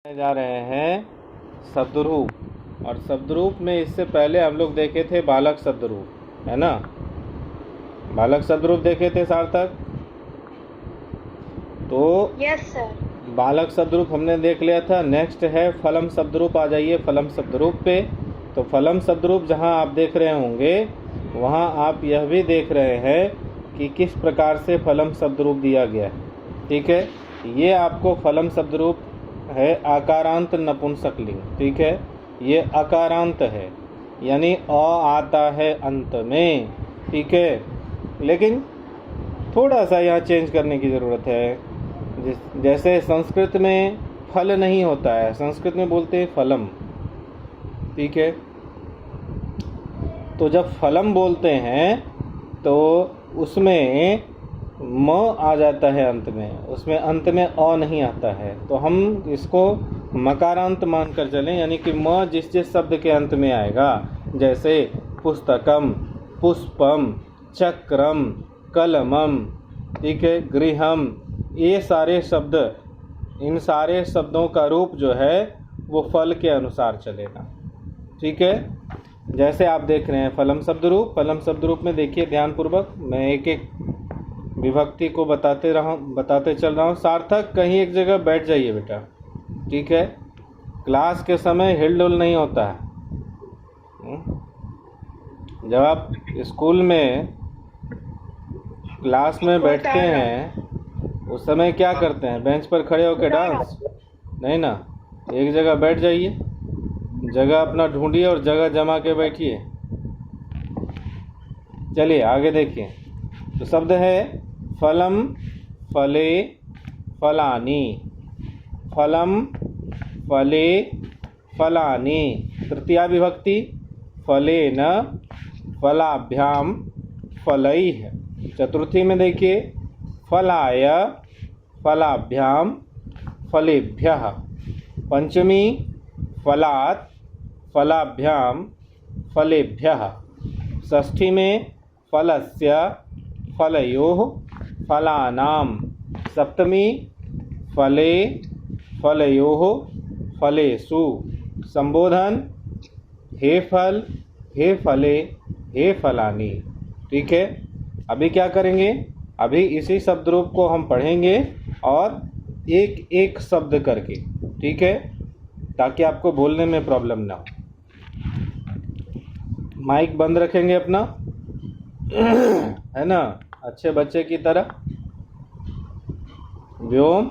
जा रहे हैं शब्दरूप। और शब्दरूप में इससे पहले हम लोग देखे थे बालक शब्दरूप, है ना। बालक शब्दरूप देखे थे सार्थक। तो यस सर। बालक शब्दरूप हमने देख लिया था। नेक्स्ट है फलम शब्दरूप। आ जाइए फलम शब्दरूप पे। तो फलम शब्दरूप जहाँ आप देख रहे होंगे वहाँ आप यह भी देख रहे हैं कि किस प्रकार से फलम शब्दरूप दिया गया है। ठीक है, ये आपको फलम शब्दरूप है आकारांत नपुंसकलिंग। ठीक है, ये आकारांत है यानी अ आता है अंत में। ठीक है, लेकिन थोड़ा सा यहाँ चेंज करने की ज़रूरत है। जैसे संस्कृत में फल नहीं होता है, संस्कृत में बोलते हैं फलम। ठीक है, तो जब फलम बोलते हैं तो उसमें म आ जाता है अंत में, उसमें अंत में अ नहीं आता है। तो हम इसको मकारांत मानकर चलें, यानी कि म जिस जिस शब्द के अंत में आएगा, जैसे पुस्तकम, पुष्पम, चक्रम, कलमम, ठीक है, गृहम, ये सारे शब्द, इन सारे शब्दों का रूप जो है वो फल के अनुसार चलेगा। ठीक है, जैसे आप देख रहे हैं फलम शब्दरूप। फलम शब्दरूप में देखिए ध्यानपूर्वक, मैं एक एक विभक्ति को बताते चल रहा हूँ। सार्थक कहीं एक जगह बैठ जाइए बेटा। ठीक है, क्लास के समय हिलडुल नहीं होता है। जब आप स्कूल में क्लास में बैठते हैं उस समय क्या करते हैं? बेंच पर खड़े होकर डांस नहीं ना, एक जगह बैठ जाइए, जगह अपना ढूंढिए और जगह जमा के बैठिए। चलिए आगे देखिए। तो शब्द है फलम, फले, फलानी। फलम, फले, फलानी। तृतीया विभक्ति फलेन, फलाभ्याम, फलैः। चतुर्थी में देखिए फलाय, फलाभ्याम, फलेभ्यः। पंचमी फलात्, फलाभ्याम, फलेभ्यः। षष्ठी में फलस्य, फलयोः, फलानाम। सप्तमी फले, फलयोः, फलेषु। संबोधन हे फल, हे फले, हे फलानी। ठीक है, अभी क्या करेंगे? अभी इसी शब्द रूप को हम पढ़ेंगे और एक एक शब्द करके। ठीक है, ताकि आपको बोलने में प्रॉब्लम ना हो। माइक बंद रखेंगे अपना, है ना, अच्छे बच्चे की तरह। व्योम,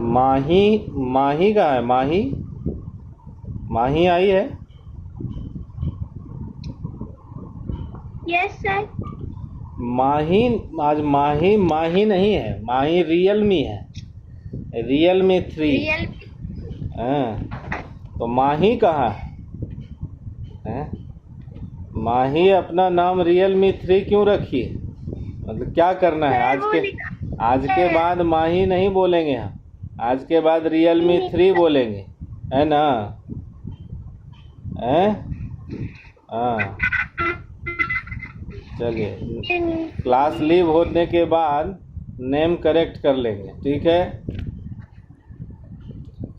माही, माही कहाँ है? माही, माही आई है? Yes sir. माही, आज माही, माही नहीं है, माही रियलमी है, रियलमी 3। हाँ, तो माही कहाँ है? माही अपना नाम रियलमी 3 क्यों रखी है? मतलब क्या करना है? आज के बाद माही नहीं बोलेंगे हम, आज के बाद रियलमी 3 बोलेंगे, है ना? हैं? हाँ, चलिए क्लास लीव होने के बाद नेम करेक्ट कर लेंगे। ठीक है,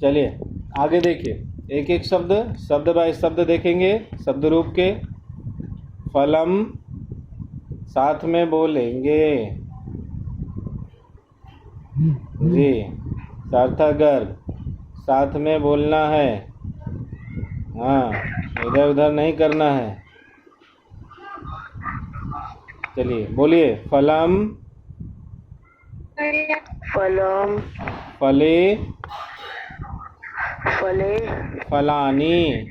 चलिए आगे देखिए, एक एक शब्द, शब्द बाय शब्द देखेंगे शब्द रूप के। फलम साथ में बोलेंगे जी। सार्थक गर्भ साथ में बोलना है, हाँ, इधर उधर नहीं करना है। चलिए बोलिए फलम, फलम, फले, फले, फलानी।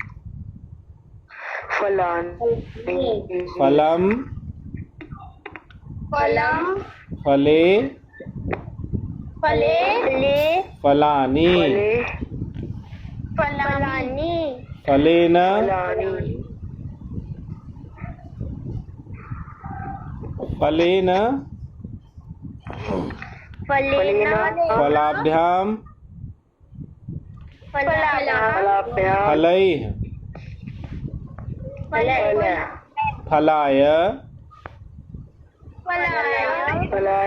फलानी। फलम, फलम, फले, फले, फलानी। फलानी। फलेन, फलेन, फलाभ्याम, फलैः। फलाय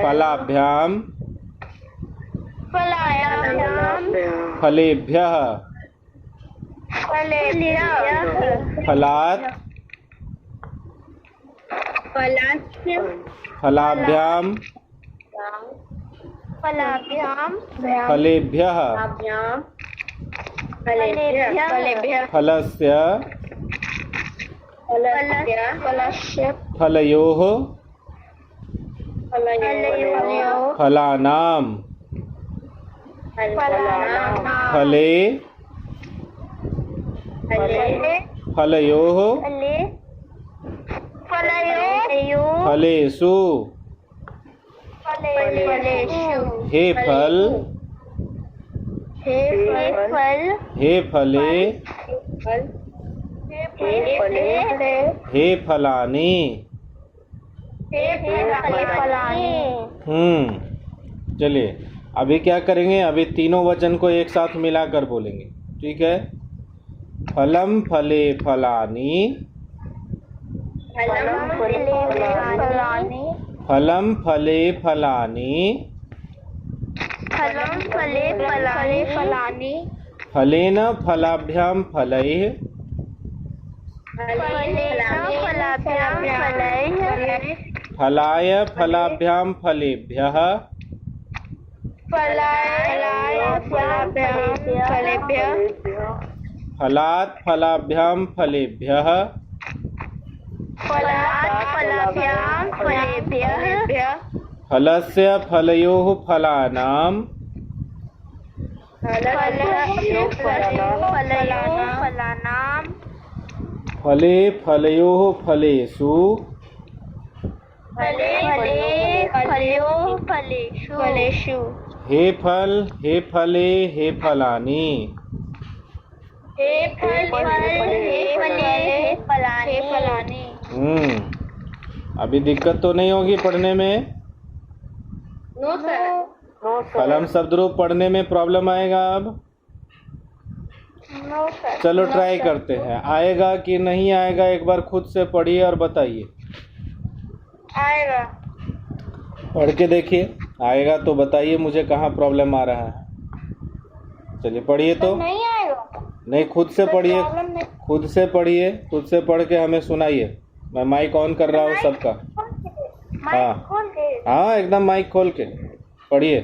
फलाभ्याम फलेभ्यः फलात् फलाभ्याम फलेभ्यः फलस्य फलयोः फलानां फले फलयोः फलेषु हे फल हे फले हे फलानि। चलिए अभी क्या करेंगे, अभी तीनों वचन को एक साथ मिलाकर बोलेंगे, ठीक है। फलम फले फलानि, फलम फले फलानि, फलेन फलाभ्याम फलैः, फलाय फलाभ्याम फलेभ्यः, फलात् फलाभ्याम फलेभ्यः, फलस्य फलयोः फलानां फले फलयोः फलेषु हे फल हे फले हे फलानि। अभी दिक्कत तो नहीं होगी पढ़ने में? No sir. फलम शब्द रूप पढ़ने में प्रॉब्लम आएगा अब? No sir. चलो ट्राई करते हैं, आएगा कि नहीं आएगा एक बार खुद से पढ़िए और बताइए। आएगा। पढ़ के देखिए, आएगा तो बताइए मुझे कहाँ प्रॉब्लम आ रहा है। चलिए पढ़िए तो। नहीं आएगा। नहीं, खुद से पढ़िए, खुद से पढ़िए, खुद से पढ़ के हमें सुनाइए। मैं माइक ऑन कर रहा हूँ सबका। हाँ एकदम माइक खोल के पढ़िए।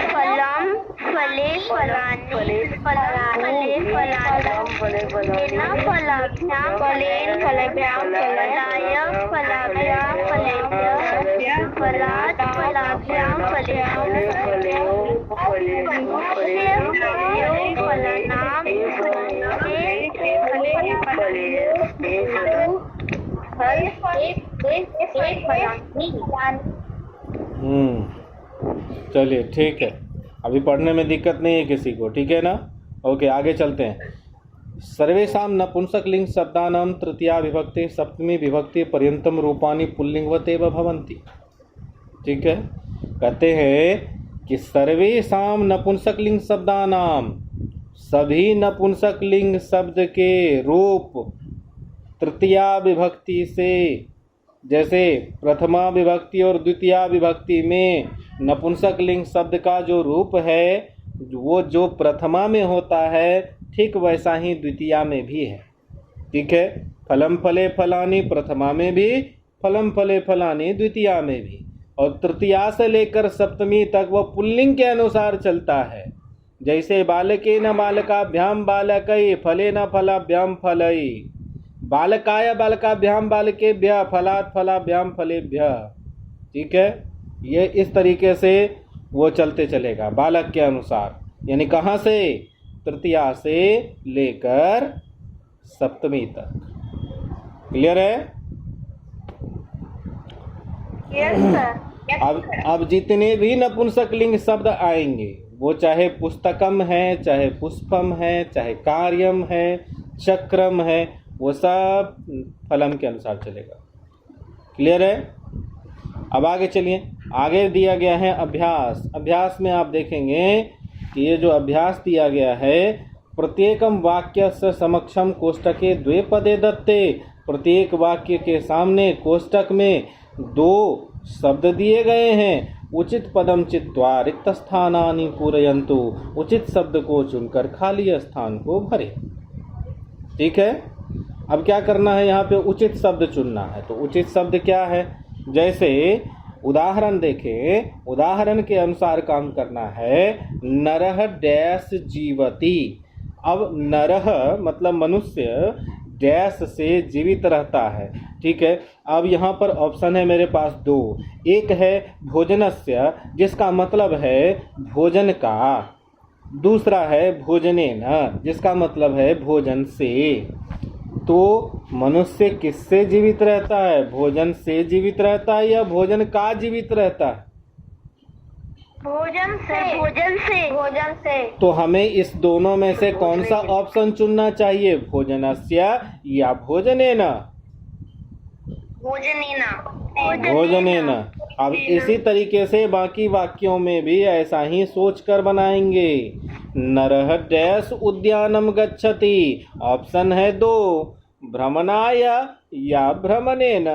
फलम फले फलानि फले फलाभ्याम फलाय फलाभ्याम फलेभ्यः फलात् फलाभ्याम चलिए ठीक है, अभी पढ़ने में दिक्कत नहीं है किसी को, ठीक है ना? ओके आगे चलते हैं। सर्वेषां नपुंसकलिंग शब्दानां तृतीया विभक्ति सप्तमी विभक्ति पर्यंतम रूपाणि पुल्लिंगवतेव भवन्ति। ठीक है, कहते हैं कि सर्वेषां नपुंसकलिंग शब्दानां, सभी नपुंसकलिंग शब्द के रूप तृतीया विभक्ति से, जैसे प्रथमा विभक्ति और द्वितीया विभक्ति में नपुंसकलिंग शब्द का जो रूप है वो जो प्रथमा में होता है ठीक वैसा ही द्वितीया में भी है। ठीक है, फलम फले फलानि प्रथमा में भी, फलम फले फलानि द्वितीया में भी, और तृतीया से लेकर सप्तमी तक वह पुल्लिंग के अनुसार चलता है। जैसे बालकेन बालकाभ्याम बालकै फलेन फलाभ्याम फलै, बालकाय बालकाभ्याम बालकेभ्यः फलात् फलाभ्याम फलेभ्यः। ठीक है, ये इस तरीके से वो चलते चलेगा बालक के अनुसार, यानी कहाँ से? तृतीया से लेकर सप्तमी तक। क्लियर है? Yes sir. अब जितने भी नपुंसकलिंग शब्द आएंगे वो चाहे पुस्तकम है, चाहे पुष्पम है, चाहे कार्यम है, चक्रम है, वो सब फलम के अनुसार चलेगा। क्लियर है? अब आगे चलिए, आगे दिया गया है अभ्यास। अभ्यास में आप देखेंगे कि ये जो अभ्यास दिया गया है, प्रत्येकम वाक्यस्य समक्षम कोष्टके द्वे पदे दत्ते प्रत्येक वाक्य के सामने कोष्टक में 2 शब्द दिए गए हैं। उचित पदम चित्वा रिक्त स्थानानि पूरयन्तु, उचित शब्द को चुनकर खाली स्थान को भरे। ठीक है, अब क्या करना है, यहाँ पे उचित शब्द चुनना है। तो उचित शब्द क्या है, जैसे उदाहरण देखें, उदाहरण के अनुसार काम करना है। नरह डैश जीवति। अब नरह मतलब मनुष्य डैश से जीवित रहता है। ठीक है, अब यहाँ पर ऑप्शन है मेरे पास 2। एक है भोजनस्य, जिसका मतलब है भोजन का। दूसरा है भोजनेन, जिसका मतलब है भोजन से। तो मनुष्य किससे जीवित रहता है, भोजन से जीवित रहता है या भोजन का जीवित रहता है? भोजन से, भोजन से, भोजन से। तो हमें इस दोनों में से कौन सा ऑप्शन चुनना चाहिए, भोजनस्य या भोजनेन? भोजनेना, भोजनेन। अब इसी तरीके से बाकी वाक्यों में भी ऐसा ही सोच कर बनाएंगे। नरः डैश उद्यानम गच्छति। ऑप्शन है 2, भ्रमणाय या भ्रमणेन।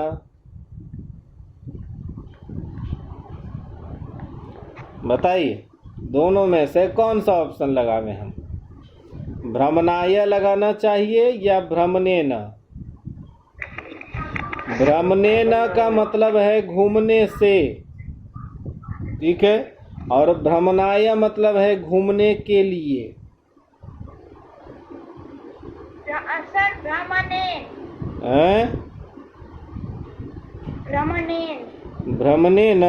बताइए, दोनों में से कौन सा ऑप्शन लगावे हम? भ्रमणाय लगाना चाहिए या भ्रमणेन? भ्रमणेन का मतलब है घूमने से। ठीक है, और भ्रमणाय मतलब है घूमने के लिए। सर भ्रमणेन, भ्रमणेन, भ्रमणेन।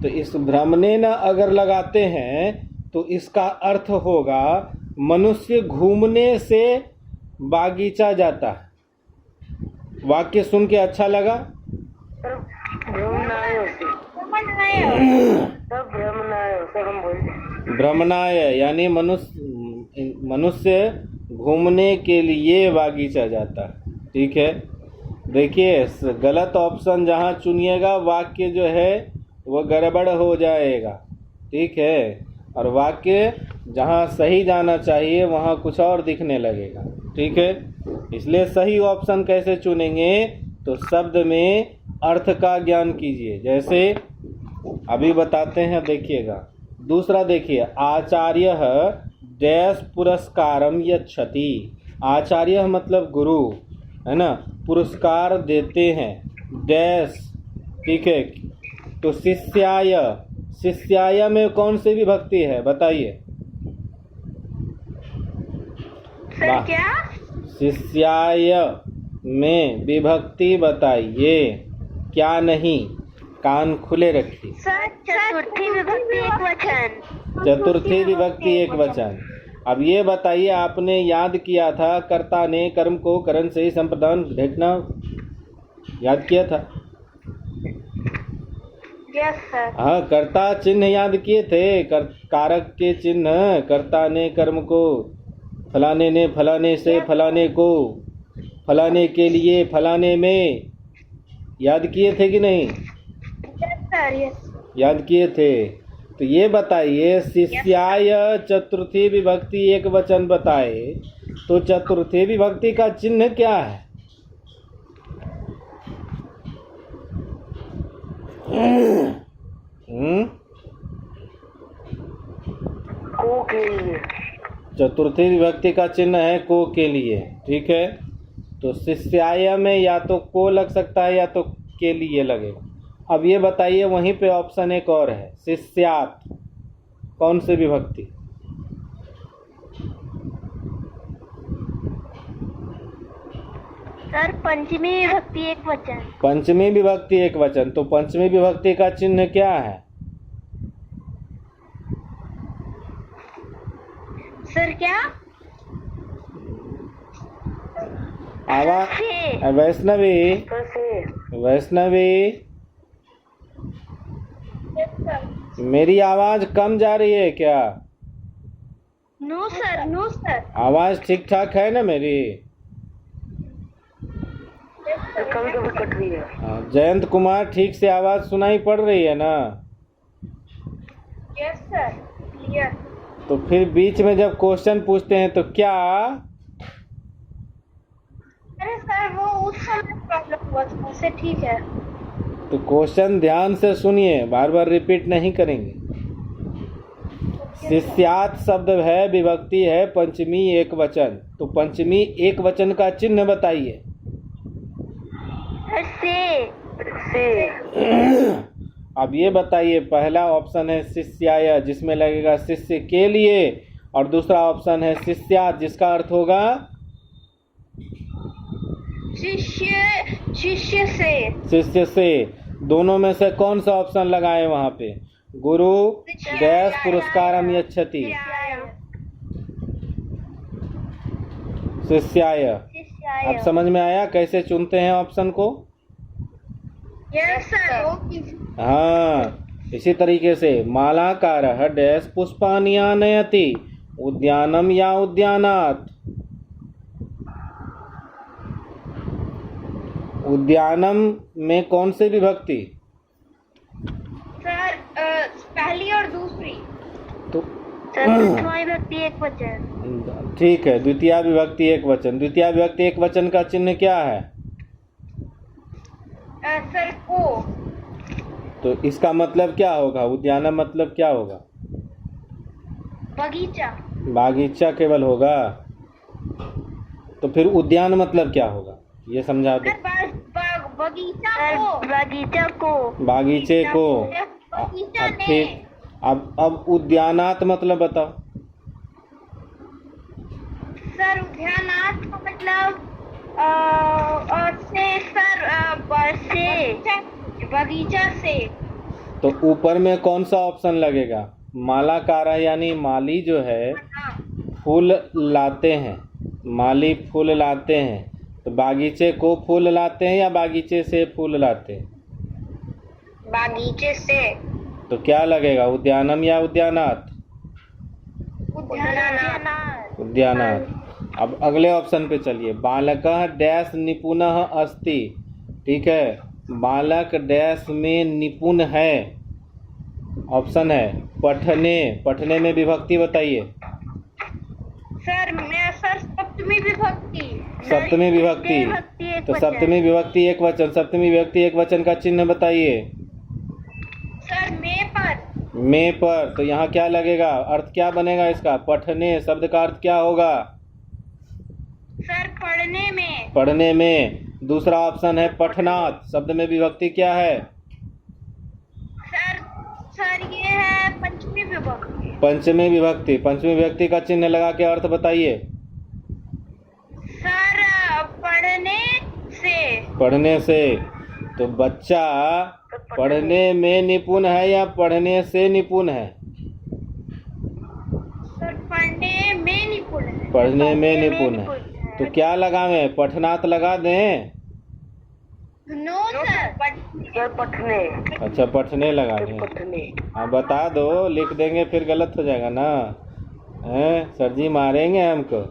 तो इस भ्रमणेन अगर लगाते हैं तो इसका अर्थ होगा मनुष्य घूमने से बागीचा जाता है। वाक्य सुन के अच्छा लगा? भ्रमणाय यानी मनुष्य घूमने के लिए बागीचा जाता है। ठीक है, देखिए गलत ऑप्शन जहाँ चुनिएगा वाक्य जो है वो गड़बड़ हो जाएगा। ठीक है, और वाक्य जहाँ सही जाना चाहिए वहाँ कुछ और दिखने लगेगा। ठीक है, इसलिए सही ऑप्शन कैसे चुनेंगे, तो शब्द में अर्थ का ज्ञान कीजिए। जैसे अभी बताते हैं, देखिएगा। दूसरा देखिए, आचार्य डैश पुरस्कारम यच्छति। आचार्य मतलब गुरु है ना, पुरस्कार देते हैं डैश। ठीक है, तो शिष्याय, शिष्याय में कौन सी विभक्ति है बताइए? सर क्या? शिष्याय में विभक्ति बताइए। क्या नहीं, कान खुले रखिए। सर चतुर्थी विभक्ति एक वचन। चतुर्थी विभक्ति एक वचन। अब ये बताइए, आपने याद किया था कर्ता ने कर्म को करण से ही संप्रदान भेजना, याद किया था? Yes sir. हाँ, कर्ता चिन्ह याद किए थे, कारक के चिन्ह। कर्ता ने कर्म को, फलाने ने फलाने से, फलाने को, फलाने के लिए, फलाने में, याद किए थे कि नहीं? Yes sir, yes. याद किए थे। तो ये बताइए, शिष्याय चतुर्थी विभक्ति एक वचन बताए, तो चतुर्थी विभक्ति का चिन्ह क्या है? को के लिए। चतुर्थी विभक्ति का चिन्ह है को के लिए। ठीक है, तो शिष्याय में या तो को लग सकता है या तो के लिए लगेगा। अब ये बताइए, वहीं पे ऑप्शन एक और है, शिष्यात। कौन सी विभक्ति? सर पंचमी विभक्ति एक वचन। पंचमी विभक्ति एक वचन। तो पंचमी विभक्ति का चिन्ह क्या है? सर क्या? आवाज वैष्णवी, वैष्णवी मेरी आवाज कम जा रही है क्या? No sir, no sir. आवाज ठीक ठाक है ना मेरी? कभी कभी कट रही है। जयंत कुमार, ठीक से आवाज सुनाई पड़ रही है ना? Yes sir, clear. तो फिर बीच में जब क्वेश्चन पूछते हैं तो क्या? अरे सर वो उस समय प्रॉब्लम हुआ था, वैसे ठीक है। तो क्वेश्चन ध्यान से सुनिए, बार बार रिपीट नहीं करेंगे। शिष्यात शब्द है, विभक्ति है पंचमी एक वचन। तो पंचमी एक वचन का चिन्ह बताइए। से अब ये बताइए, पहला ऑप्शन है शिष्याय, जिसमें लगेगा शिष्य के लिए, और दूसरा ऑप्शन है शिष्यात, जिसका अर्थ होगा शिष्य से। शिष्य से। दोनों में से कौन सा ऑप्शन लगाए वहां पे? गुरु डैश पुरस्कारम यच्छति। शिष्याय। अब समझ में आया कैसे चुनते हैं ऑप्शन को? Yes sir. हाँ, इसी तरीके से मालाकारः डैश पुष्पाणि आनयति, उद्यानम या उद्यानात्। उद्यानम में कौन सी विभक्ति? सर पहली और दूसरी। तो विभक्ति एक वचन। ठीक है, द्वितीय विभक्ति एक वचन। द्वितीय विभक्ति एक वचन का चिन्ह क्या है? सर को। तो इसका मतलब क्या होगा? उद्यानम मतलब क्या होगा? बगीचा। बागीचा केवल होगा। तो फिर उद्यान मतलब क्या होगा, ये समझा दो। बगीचा को। बागीचे को। बगीचा अब ठीक, अब उद्यानात मतलब बताओ। सर उद्यानात का मतलब से बगीचा से। तो ऊपर में कौन सा ऑप्शन लगेगा? मालाकारा यानी माली जो है फूल लाते हैं, माली फूल लाते हैं। तो बागीचे को फूल लाते हैं या बागीचे से फूल लाते हैं? बागीचे से। तो क्या लगेगा, उद्यानम या उद्यानात? उद्यानात। उद्यानात। अब अगले ऑप्शन पे चलिए। बालकः डैश निपुणः अस्ति। ठीक है, बालक डैश में निपुण है। ऑप्शन है पठने। पठने में विभक्ति बताइए। सर सप्तमी विभक्ति। सप्तमी विभक्ति। तो सप्तमी विभक्ति एक वचन। सप्तमी विभक्ति एक वचन का चिन्ह बताइए। सर में पर। में पर। तो यहाँ क्या लगेगा, अर्थ क्या बनेगा इसका? पठने शब्द का अर्थ क्या होगा? सर पढ़ने में। पढ़ने में। दूसरा ऑप्शन है पठनात्। शब्द में विभक्ति क्या है? सर ये है पंचमी विभक्ति। पंचमी विभक्ति। पंचमी विभक्ति का चिन्ह लगा के अर्थ बताइए। सर पढ़ने से। पढ़ने से। तो बच्चा पढ़ने में निपुण है या पढ़ने से निपुण है? सर पढ़ने में निपुण है। पढ़ने में निपुण है। तो क्या लगावें, पठनात् लगा दें? नो सर पढ़ने। अच्छा, पठने लगा दें। हाँ बता दो, लिख देंगे फिर गलत हो जाएगा ना। हैं सर जी मारेंगे हमको।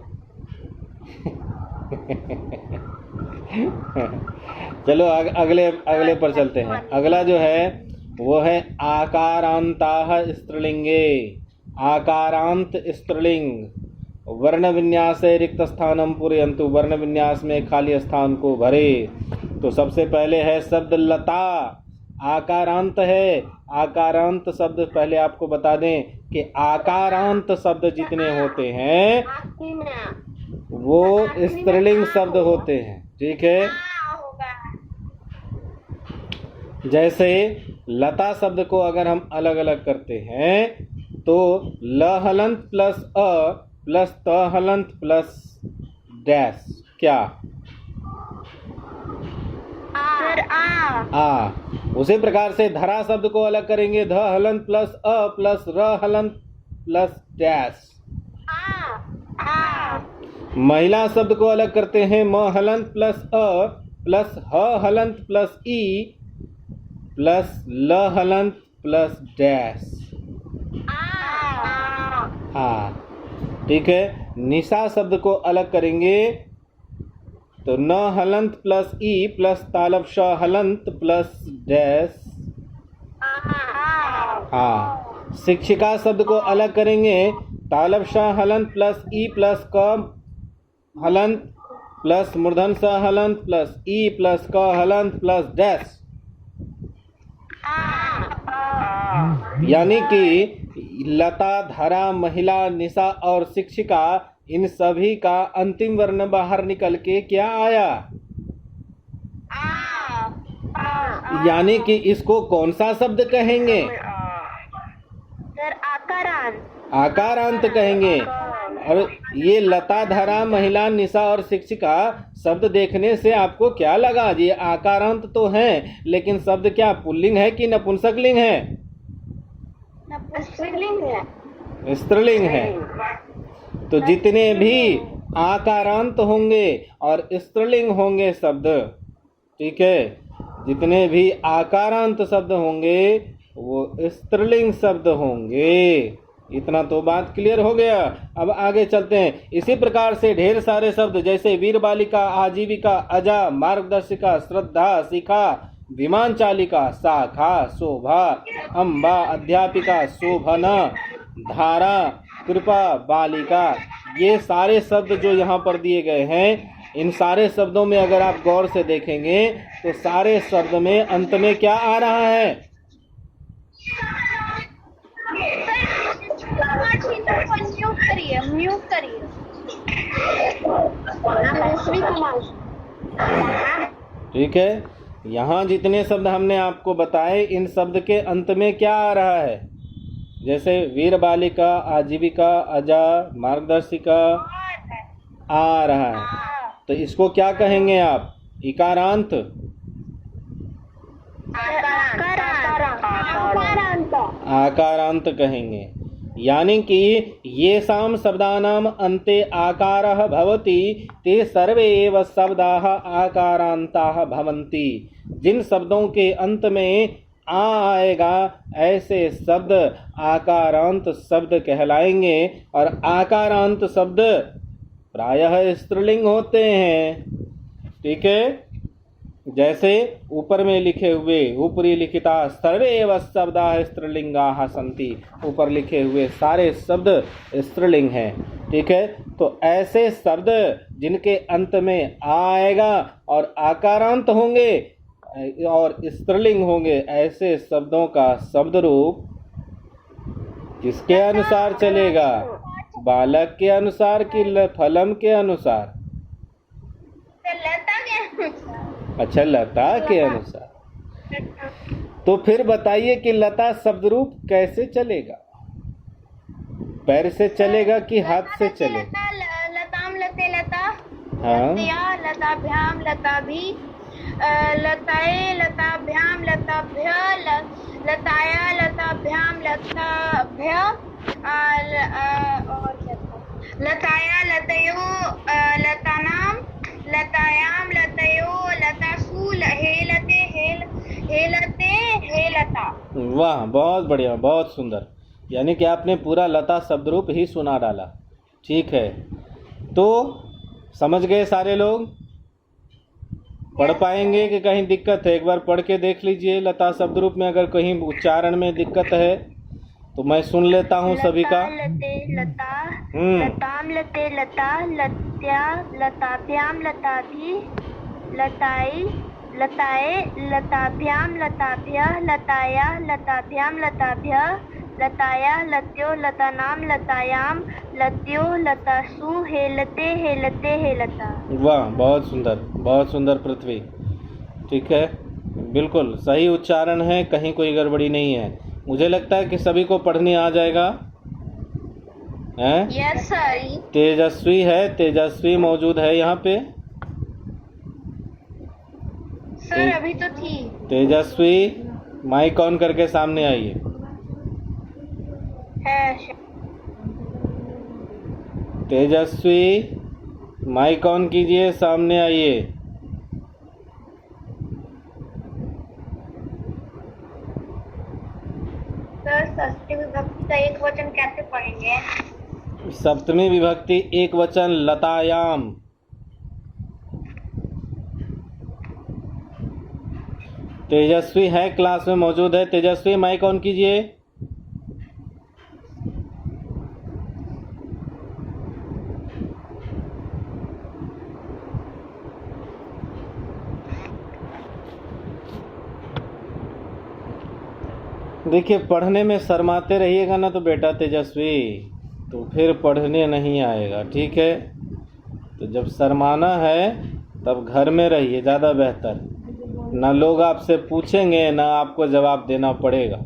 चलो अगले पर चलते हैं। अगला जो है वो है आकारांताः स्त्रीलिंगे। आकारांत स्त्रीलिंग। वर्ण विन्यास रिक्त स्थानम पूरयन्तु। वर्ण विन्यास में खाली स्थान को भरे। तो सबसे पहले है शब्द लता। आकारांत है। आकारांत शब्द पहले आपको बता दें कि आकारांत शब्द जितने होते हैं वो स्त्रीलिंग शब्द होते हैं। ठीक है, जैसे लता शब्द को अगर हम अलग अलग करते हैं तो ल हलंत प्लस अ प्लस त हलंत प्लस डैश क्या? आ। उसी प्रकार से धरा शब्द को अलग करेंगे। ध हलंत प्लस अ प्लस र हलंत प्लस डैश। महिला शब्द को अलग करते हैं। म हलंत प्लस अ प्लस ह हलंत प्लस ई प्लस ल हलंत प्लस डैश। हाँ, ठीक है। निशा शब्द को अलग करेंगे तो न हलंत प्लस ई प्लस तालब श हलंत प्लस डैश। हाँ, शिक्षिका शब्द को अलग करेंगे। तालब श हलंत प्लस ई प्लस क हलंत प्लस मूर्धन स हलंत प्लस ई प्लस क हलंत प्लस डैश, यानी कि लता, धरा, महिला, निशा और शिक्षिका, इन सभी का अंतिम वर्ण बाहर निकल के क्या आया? यानी कि इसको कौन सा शब्द कहेंगे? सर आकारांत। आकारांत कहेंगे। और ये लता, धरा, महिला, निशा और शिक्षिका शब्द देखने से आपको क्या लगा? ये आकारांत तो हैं, लेकिन शब्द क्या पुल्लिंग है कि नपुंसकलिंग है? स्त्रीलिंग है। स्त्रीलिंग है। तो जितने भी आकारांत होंगे और स्त्रीलिंग होंगे शब्द, ठीक है, जितने भी आकारांत शब्द होंगे वो स्त्रीलिंग शब्द होंगे। इतना तो बात क्लियर हो गया। अब आगे चलते हैं। इसी प्रकार से ढेर सारे शब्द जैसे वीर बालिका, आजीविका, अजा, मार्गदर्शिका, श्रद्धा, शिखा, विमान चालिका, शाखा, शोभा, अम्बा, अध्यापिका, शोभना, धारा, कृपा, बालिका, ये सारे शब्द जो यहाँ पर दिए गए हैं, इन सारे शब्दों में अगर आप गौर से देखेंगे तो सारे शब्द में अंत में क्या आ रहा है? म्यूट करिए। ठीक है, यहाँ जितने शब्द हमने आपको बताए, इन शब्द के अंत में क्या आ रहा है? जैसे वीर बालिका, आजीविका, अजा, मार्गदर्शिका आ रहा है, तो इसको क्या कहेंगे आप? इकारांत? आकारांत कहेंगे। यानी कि ये शाम शब्दानाम अन्ते आकारः भवति ते सर्वे एव शब्दाः आकारांताः भवन्ति। जिन शब्दों के अंत में आ आएगा ऐसे शब्द आकारांत शब्द कहलाएंगे। और आकारांत शब्द प्रायः स्त्रीलिंग होते हैं। ठीक है, जैसे ऊपर में लिखे हुए ऊपरी लिखिता सर्वे एव शब्दाः स्त्रीलिंगाः सन्ति, ऊपर लिखे हुए सारे शब्द स्त्रीलिंग हैं। ठीक है, तो ऐसे शब्द जिनके अंत में आएगा और आकारांत होंगे और स्त्रीलिंग होंगे, ऐसे शब्दों का शब्द रूप किसके अनुसार चलेगा? बालक के अनुसार कि फलम के अनुसार? लता के अनुसार। अच्छा, लता के अनुसार। तो फिर बताइए कि लता शब्द रूप कैसे चलेगा? पैर से चलेगा कि हाथ से चलेगा? लताम लते लता, हाँ, लतया लताभ्याम लताभि, लताए लताभ्याम लताभ्य, लताया लताभ्याम लताभ्य, और लताया लतयो लतानाम, लतायाम लतयो लतासु, हेलते हेलते हेलता। वाह, बहुत बढ़िया, बहुत सुंदर। यानी कि आपने पूरा लता शब्द रूप ही सुना डाला। ठीक है, तो समझ गए सारे लोग? पढ़ पाएंगे कि कहीं दिक्कत है? एक बार पढ़ के देख लीजिए लता शब्द रूप में, अगर कहीं उच्चारण में दिक्कत है तो मैं सुन लेता हूँ सभी का। लते लता, लताम लते लता, लत्या लताभ्याम लताभि, लताई लताए लताभ्याम लताभ्य, लताया लताभ्याम लताभ्य, लताया लत्यो लतानाम लतायाम, लत्यो लतासु, हेलते हेलते हेलता। वाह, बहुत सुंदर, बहुत सुंदर पृथ्वी। ठीक है, बिल्कुल सही उच्चारण है, कहीं कोई गड़बड़ी नहीं है। मुझे लगता है कि सभी को पढ़ने आ जाएगा। हैं? Yes sir. तेजस्वी है, तेजस्वी मौजूद है यहाँ पे? सर अभी तो थी। तेजस्वी, माइक ऑन करके सामने आइए। तेजस्वी, माइक ऑन कीजिए, सामने आइए। सर षष्ठी विभक्ति का एक वचन कैसे पढ़ेंगे? सप्तमी विभक्ति एक वचन लतायाम। तेजस्वी है, क्लास में मौजूद है। तेजस्वी, माइक ऑन कीजिए। देखिए, पढ़ने में शर्माते रहिएगा ना तो बेटा तेजस्वी, तो फिर पढ़ने नहीं आएगा, ठीक है। तो जब शर्माना है तब घर में रहिए, ज़्यादा बेहतर। ना लोग आपसे पूछेंगे ना आपको जवाब देना पड़ेगा,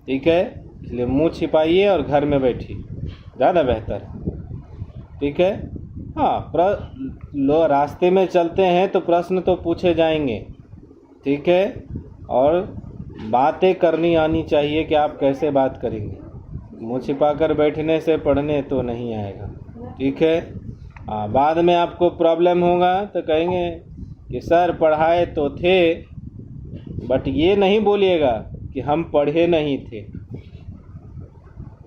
ठीक है। इसलिए मुंह छिपाइए और घर में बैठिए, ज़्यादा बेहतर, ठीक है। हाँ, रास्ते में चलते हैं तो प्रश्न तो पूछे जाएंगे, ठीक है। और बातें करनी आनी चाहिए कि आप कैसे बात करेंगे। मुँह छिपाकर बैठने से पढ़ने तो नहीं आएगा, ठीक है। हाँ, बाद में आपको प्रॉब्लम होगा तो कहेंगे कि सर पढ़ाए तो थे, बट ये नहीं बोलिएगा कि हम पढ़े नहीं थे,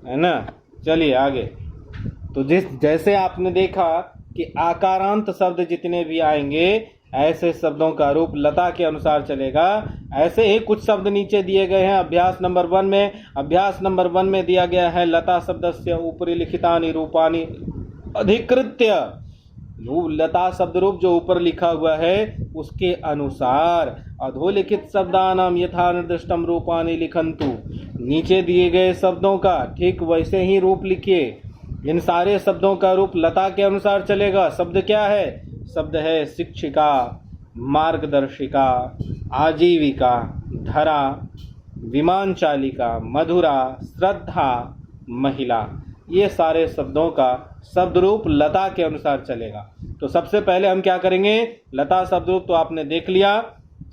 है ना। चलिए आगे। तो जैसे आपने देखा कि आकारांत शब्द जितने भी आएंगे ऐसे शब्दों का रूप लता के अनुसार चलेगा। ऐसे ही कुछ शब्द नीचे दिए गए हैं अभ्यास नंबर 1 में। अभ्यास नंबर 1 में दिया गया है लता शब्दस्य उपरि लिखितानि रूपानि अधिकृत्य। लता शब्द रूप जो ऊपर लिखा हुआ है उसके अनुसार अधोलिखित शब्दानाम यथा निर्दिष्टम रूपानि लिखन्तु। नीचे दिए गए शब्दों का ठीक वैसे ही रूप लिखिए। इन सारे शब्दों का रूप लता के अनुसार चलेगा। शब्द क्या है? शब्द है शिक्षिका, मार्गदर्शिका, आजीविका, धरा, विमान चालिका, मधुरा, श्रद्धा, महिला। ये सारे शब्दों का शब्द रूप लता के अनुसार चलेगा। तो सबसे पहले हम क्या करेंगे? लता शब्द रूप तो आपने देख लिया।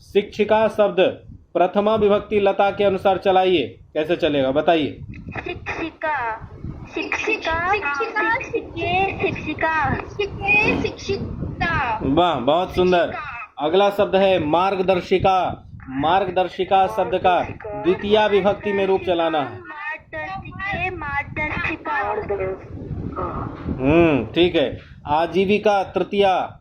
शिक्षिका शब्द प्रथमा विभक्ति लता के अनुसार चलाइए। कैसे चलेगा बताइए? शिक्षिका, शिक्षिका, शिक्षिका, शिक्षिका, शिक्षिका। वाह, बहुत सुंदर। अगला शब्द है मार्गदर्शिका। मार्गदर्शिका शब्द का द्वितीया विभक्ति में रूप चलाना है। ठीक है। आजीविका तृतीया।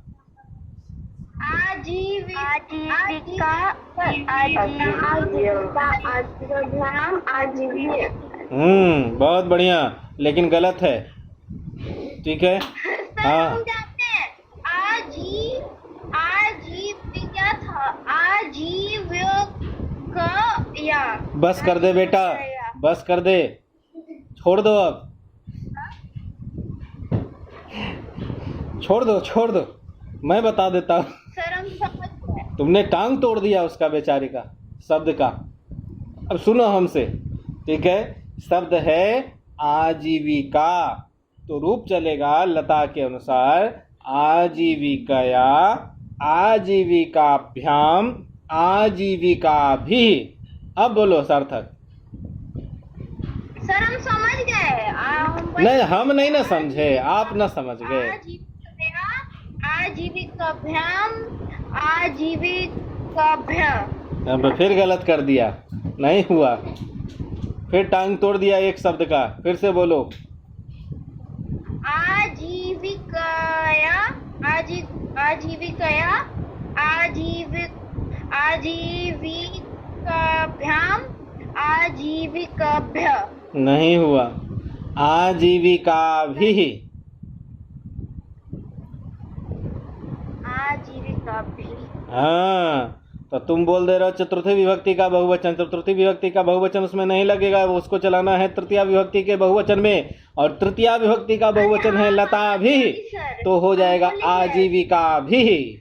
बहुत बढ़िया, लेकिन गलत है, ठीक है। हाँ, बस कर दे बेटा, बस कर दे, छोड़ दो, अब छोड़ दो, मैं बता देता हूँ। तुमने टांग तोड़ दिया उसका, बेचारे का, शब्द का। अब सुनो हमसे, ठीक है। शब्द है आजीविका, तो रूप चलेगा लता के अनुसार आजीविकया, आजीविकाभ्याम, आजीविका भी। अब बोलो सार्थक। सर हम समझ गए। नहीं, हम नहीं ना समझे, आप ना समझ गए। आजीविकाभ्याम, आजीविकाभ्याम। अब फिर गलत कर दिया, नहीं हुआ, फिर टांग तोड़ दिया एक शब्द का। फिर से बोलो। आजीविकया, आजीविकया, आजीविकाभ्याम, आजीविकाभ्य। नहीं हुआ, आजीविका भी। आजीविका भी। हाँ, तो तुम बोल दे रहे हो चतुर्थी विभक्ति का बहुवचन। चतुर्थी विभक्ति का बहुवचन उसमें नहीं लगेगा, वो उसको चलाना है तृतीया विभक्ति के बहुवचन में। और तृतीया विभक्ति का बहुवचन है लता भी, तो हो जाएगा आजीविका भी।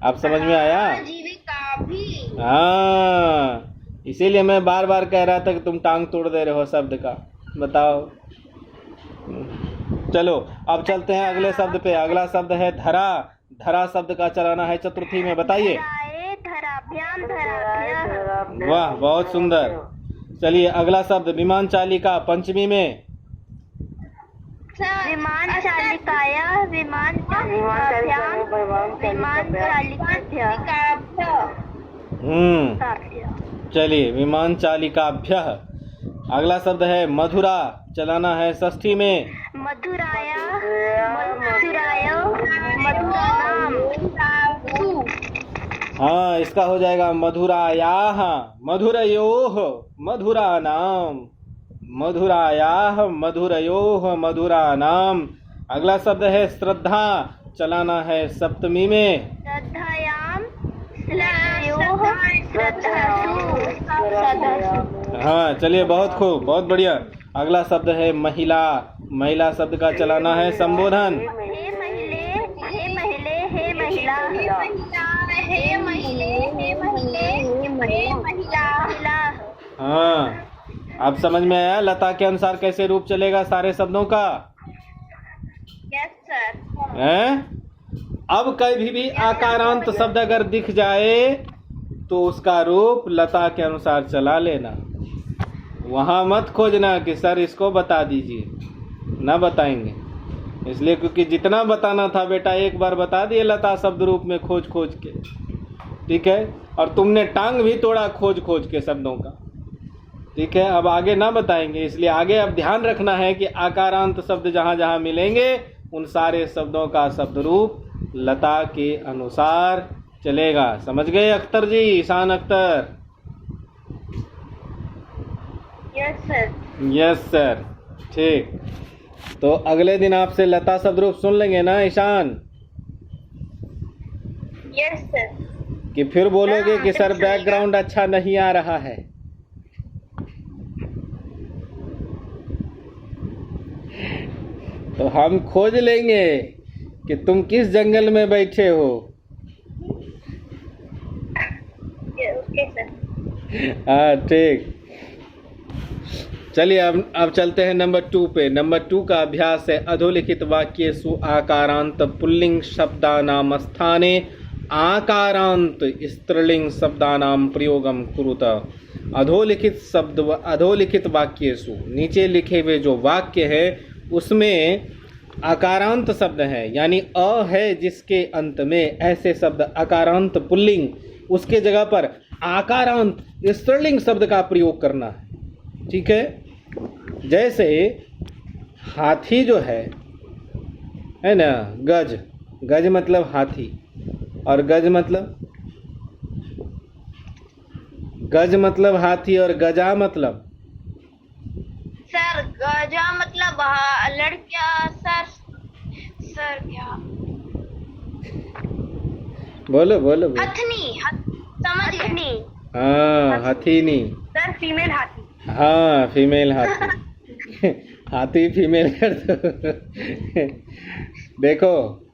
आप समझ में आया? आजीविका भी। हाँ, इसीलिए मैं बार बार कह रहा था कि तुम टांग तोड़ दे रहे हो शब्द का। बताओ। चलो अब चलते हैं अगले शब्द पे। अगला शब्द है धरा। धरा शब्द का चलाना है चतुर्थी में, बताइए। वाह, बहुत सुंदर। चलिए अगला शब्द विमान चालिका, पंचमी में। विमान चालिकाया, विमान चालिकाभ्याम, विमान चालिकाभ्य। चलिए विमान चालिकाभ्य। अगला शब्द है मधुरा, चलाना है षष्ठी में। मधुराया, मधुराया, मधुरानाम। हाँ, इसका हो जाएगा मधुरायाः, मधुरयोः, मधुरानाम, मधुरायाः, मधुरयोः, मधुरानाम। अगला शब्द है श्रद्धा, चलाना है सप्तमी में। श्रद्धायाम, श्रद्धयोः, हाँ चलिए, बहुत खूब, बहुत बढ़िया। अगला शब्द है महिला। महिला शब्द का चलाना है संबोधन। हे महिले, हे महिले, हे महिला, हे महिला, हे महिले, हे महिले, हे महिला। हाँ, अब समझ में आया लता के अनुसार कैसे रूप चलेगा सारे शब्दों का? Yes sir. हैं? अब कभी भी आकारांत शब्द अगर दिख जाए तो उसका रूप लता के अनुसार चला लेना। वहाँ मत खोजना कि सर इसको बता दीजिए, ना बताएंगे। इसलिए क्योंकि जितना बताना था बेटा एक बार बता दिए लता शब्द रूप में खोज खोज के, ठीक है। और तुमने टांग भी तोड़ा खोज खोज के शब्दों का, ठीक है। अब आगे ना बताएंगे, इसलिए आगे अब ध्यान रखना है कि आकारांत शब्द जहाँ जहाँ मिलेंगे उन सारे शब्दों का शब्द रूप लता के अनुसार चलेगा। समझ गए Akhtar ji, Ishan Akhtar? Yes sir. Yes sir, ठीक। तो अगले दिन आपसे लता शब्द रूप सुन लेंगे ना ईशान? Yes sir. कि फिर बोलोगे कि सर बैकग्राउंड अच्छा नहीं आ रहा है। तो हम खोज लेंगे कि तुम किस जंगल में बैठे हो। Okay sir. हाँ ठीक। चलिए अब चलते हैं नंबर 2 पे। नंबर 2 का अभ्यास है अधोलिखित वाक्येषु आकारांत पुल्लिंग शब्दानां स्थाने आकारांत स्त्रीलिंग शब्दानां प्रयोगम कुरुत। अधोलिखित वाक्येषु, नीचे लिखे हुए जो वाक्य है उसमें आकारांत शब्द है, यानी अ है जिसके अंत में, ऐसे शब्द आकारांत पुल्लिंग, उसके जगह पर आकारांत स्त्रीलिंग शब्द का प्रयोग करना है, ठीक है। जैसे हाथी जो है ना, गज, गज मतलब हाथी, और गज मतलब हाथी, और गजा मतलब सर गजा मतलब लड़कियां। सर क्या बोलो बोलो बोलो। हथनी, समझ गए? हाँ हथीनी। सर फीमेल हाथी। हाँ फीमेल हाथी। हाथी फीमेल कर दो। देखो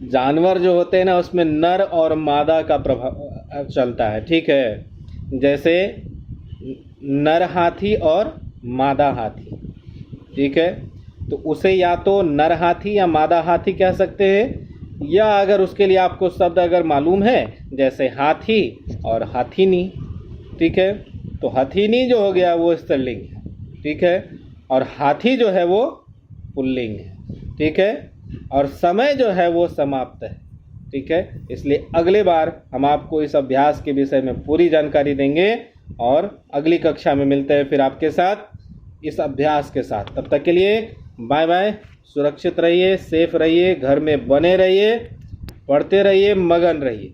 जानवर जो होते हैं ना उसमें नर और मादा का प्रभाव चलता है, ठीक है। जैसे नर हाथी और मादा हाथी, ठीक है। तो उसे या तो नर हाथी या मादा हाथी कह सकते हैं, या अगर उसके लिए आपको शब्द अगर मालूम है जैसे हाथी और हाथीनी, ठीक है। तो हाथीनी जो हो गया वो स्त्रीलिंग है, ठीक है, और हाथी जो है वो पुल्लिंग है, ठीक है। और समय जो है वो समाप्त है, ठीक है। इसलिए अगले बार हम आपको इस अभ्यास के विषय में पूरी जानकारी देंगे और अगली कक्षा में मिलते हैं फिर आपके साथ इस अभ्यास के साथ। तब तक के लिए बाय बाय। सुरक्षित रहिए, सेफ रहिए, घर में बने रहिए, पढ़ते रहिए, मगन रहिए।